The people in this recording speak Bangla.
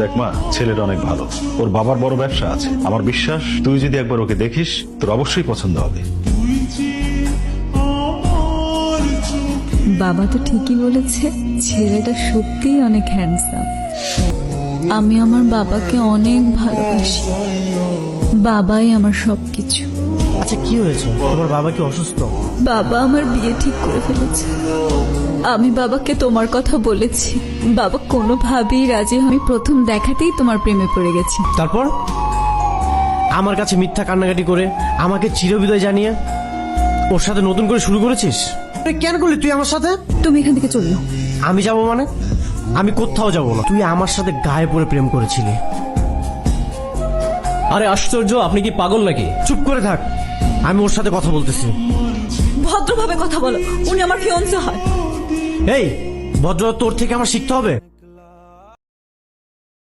দেখ মা, ছেলেটা অনেক ভালো, ওর বাবার বড় ব্যবসা আছে। আমার বিশ্বাস তুই যদি একবার ওকে দেখিস তোর অবশ্যই পছন্দ হবে। বাবা তো ঠিকই বলেছে, ছেলেটা সত্যিই অনেক হ্যান্ডসাম। আমি আমার বাবাকে অনেক ভালোবাসি, বাবাই আমার সবকিছু। আচ্ছা কি হয়েছে, তোমার বাবা কি অসুস্থ? বাবা আমার বিয়ে ঠিক করে ফেলেছে। আমি বাবাকে তোমার কথা বলেছি, বাবা কোনোভাবেই রাজি হয়নি। আমি প্রথম দেখাতেই তোমার প্রেমে পড়ে গেছি। তারপর আমার কাছে মিথ্যা কান্নাকাটি করে আমাকে চিরবিদায় জানিয়ে ওর সাথে নতুন করে শুরু করেছিস? কেন করলি তুই আমার সাথে? তুমি এখান থেকে চললো। আমি যাব মানে? আমি কোথাও যাব না। তুই আমার সাথে গায়ে পড়ে প্রেম করেছিলি। আরে আশ্চর্য, আপনি কি পাগল নাকি? চুপ করে থাক, আমি ওর সাথে কথা বলতেছি। ভদ্রভাবে কথা বলো, উনি আমার ফিয়ন্সে হয়। এই ভদ্রতা তোর থেকে আমার শিখতে হবে?